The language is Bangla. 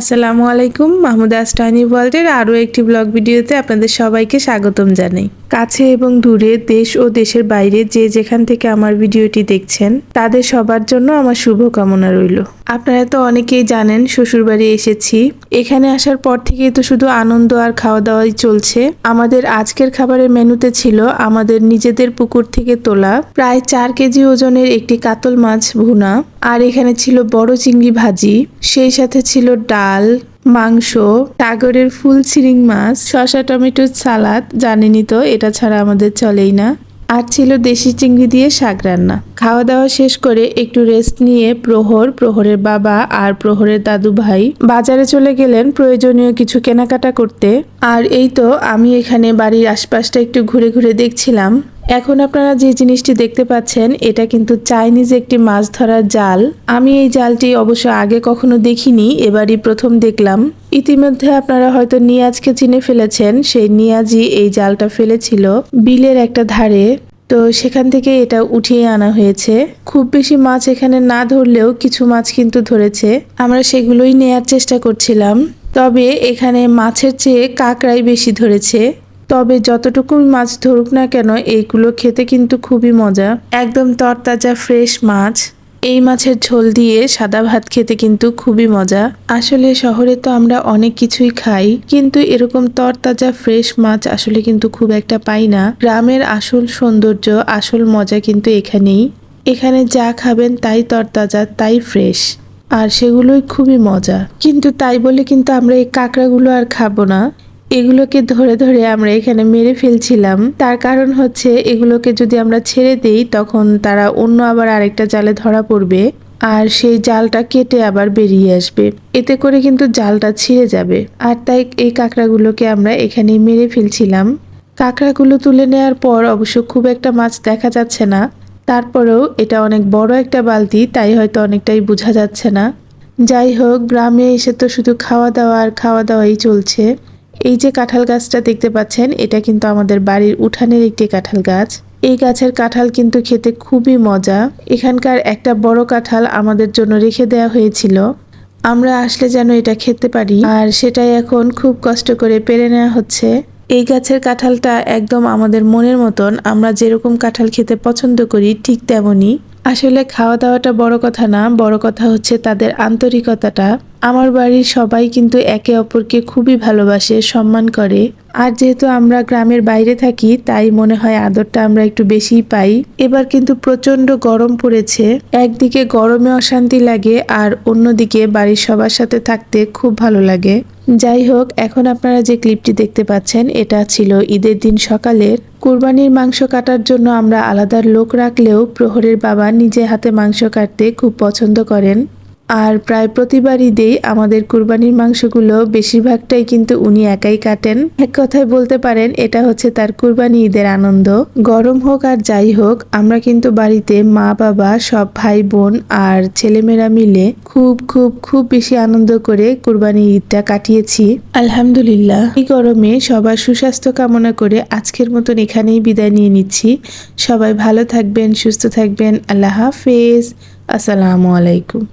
আসসালামু আলাইকুম। মাহমুদা টাইনি ওয়ার্ল্ডের আরও একটি ব্লগ ভিডিওতে আপনাদের সবাইকে স্বাগতম জানাই। কাছে এবং দূরে, দেশ ও দেশের বাইরে যে যেখান থেকে আমার ভিডিওটি দেখছেন তাদের সবার জন্য আমার শুভকামনা রইল। আপনারা তো অনেকেই জানেন শ্বশুরবাড়ি এসেছি। এখানে আসার পর থেকেই তো শুধু আনন্দ আর খাওয়া দাওয়াই চলছে। আমাদের আজকের খাবারের মেনুতে ছিল আমাদের নিজেদের পুকুর থেকে তোলা প্রায় 4 কেজি ওজনের একটি কাতল মাছ ভুনা, আর এখানে ছিল বড় চিংড়ি ভাজি, সেই সাথে ছিল ডাল, মাংস, সাগরের ফুল চিংড়ি মাছ, শসা টমেটোর সালাদ, জানেনই তো এটা ছাড়া আমাদের চলেই না, আর ছিল দেশি চিংড়ি দিয়ে শাক রান্না। খাওয়া দাওয়া শেষ করে একটু রেস্ট নিয়ে প্রহরের বাবা আর প্রহরের দাদু ভাই বাজারে চলে গেলেন প্রয়োজনীয় কিছু কেনাকাটা করতে। আর এই তো আমি এখানে বাড়ির আশপাশটা একটু ঘুরে ঘুরে দেখছিলাম। এখন আপনারা যে জিনিসটি দেখতে পাচ্ছেন এটা কিন্তু চাইনিজ একটি মাছ ধরার জাল। আমি এই জালটি অবশ্য আগে কখনো দেখিনি, এবারই প্রথম দেখলাম। ইতিমধ্যে আপনারা হয়তো নিয়াজকে চিনে ফেলেছেন, সেই নিয়াজই এই জালটা ফেলেছিল বিলের একটা ধারে। তো সেখান থেকে এটা উঠিয়ে আনা হয়েছে। খুব বেশি মাছ এখানে না ধরলেও কিছু মাছ কিন্তু ধরেছে, আমরা সেগুলোই নেয়ার চেষ্টা করছিলাম। তবে এখানে মাছের চেয়ে কাঁকড়াই বেশি ধরেছে। তবে যতটুকু মাছ ধরুক না কেন এইগুলো খেতে কিন্তু খুবই মজা, একদম তরতাজা ফ্রেশ মাছ। এই মাছের ঝোল দিয়ে সাদা ভাত খেতে কিন্তু খুবই মজা। আসলে শহরে তো আমরা অনেক কিছুই খাই, কিন্তু এরকম তরতাজা ফ্রেশ মাছ আসলে কিন্তু খুব একটা পাই না। গ্রামের আসল সৌন্দর্য, আসল মজা কিন্তু এখানেই। এখানে যা খাবেন তাই তরতাজা, তাই ফ্রেশ, আর সেগুলোই খুবই মজা। কিন্তু তাই বলে কিন্তু আমরা এই কাঁকড়াগুলো আর খাবো না। এগুলোকে ধরে ধরে আমরা এখানে মেরে ফেলছিলাম। তার কারণ হচ্ছে এগুলোকে যদি আমরা ছেড়ে দেই তখন তারা অন্য আবার আরেকটা জালে ধরা পড়বে, আর সেই জালটা কেটে আবার বেরিয়ে আসবে, এতে করে কিন্তু জালটা ছিঁড়ে যাবে। আর তাই এই কাঁকড়াগুলোকে আমরা এখানেই মেরে ফেলছিলাম। কাঁকড়াগুলো তুলে নেওয়ার পর অবশ্য খুব একটা মাছ দেখা যাচ্ছে না, তারপরেও এটা অনেক বড় একটা বালতি, তাই হয়তো অনেকটাই বোঝা যাচ্ছে না। যাই হোক, গ্রামে এসে তো শুধু খাওয়া দাওয়া আর খাওয়া দাওয়াই চলছে। এই যে কাঁঠাল গাছটা দেখতে পাচ্ছেন এটা কিন্তু আমাদের বাড়ির উঠানের একটি কাঁঠাল গাছ। এই গাছের কাঁঠাল কিন্তু খেতে খুবই মজা। এখানকার একটা বড় কাঁঠাল আমাদের জন্য রেখে দেওয়া হয়েছিল, আমরা আসলে যেন এটা খেতে পারি, আর সেটাই এখন খুব কষ্ট করে পেরে নেওয়া হচ্ছে। এই গাছের কাঁঠালটা একদম আমাদের মনের মতন, আমরা যেরকম কাঁঠাল খেতে পছন্দ করি ঠিক তেমনই। আসলে খাওয়া দাওয়াটা বড় কথা না, বড় কথা হচ্ছে তাদের আন্তরিকতাটা। আমার বাড়ির সবাই কিন্তু একে অপরকে খুবই ভালোবাসে, সম্মান করে। আর যেহেতু আমরা গ্রামের বাইরে থাকি তাই মনে হয় আদরটা আমরা একটু বেশিই পাই। এবার কিন্তু প্রচন্ড গরম পড়েছে, একদিকে গরমে অশান্তি লাগে আর অন্যদিকে বাড়ির সবার সাথে থাকতে খুব ভালো লাগে। যাই হোক, এখন আপনারা যে ক্লিপটি দেখতে পাচ্ছেন এটা ছিল ঈদের দিন সকালের। কুরবানির মাংস কাটার জন্য আমরা আলাদা লোক রাখলেও প্রহরের বাবা নিজে হাতে মাংস কাটতে খুব পছন্দ করেন, আর প্রায় প্রতিবার ঈদেই আমাদের কুরবানির মাংসগুলো বেশিরভাগটাই কিন্তু উনি একাই কাটেন। এক কথায় বলতে পারেন এটা হচ্ছে তার কুরবানি ঈদের আনন্দ। গরম হোক আর যাই হোক, আমরা কিন্তু বাড়িতে মা বাবা সব ভাই বোন আর ছেলেমেয়েরা মিলে খুব খুব খুব বেশি আনন্দ করে কুরবানি ঈদটা কাটিয়েছি আলহামদুলিল্লাহ। এই গরমে সবার সুস্বাস্থ্য কামনা করে আজকের মতন এখানেই বিদায় নিয়ে নিচ্ছি। সবাই ভালো থাকবেন, সুস্থ থাকবেন। আল্লাহ হাফেজ। আসসালামু আলাইকুম।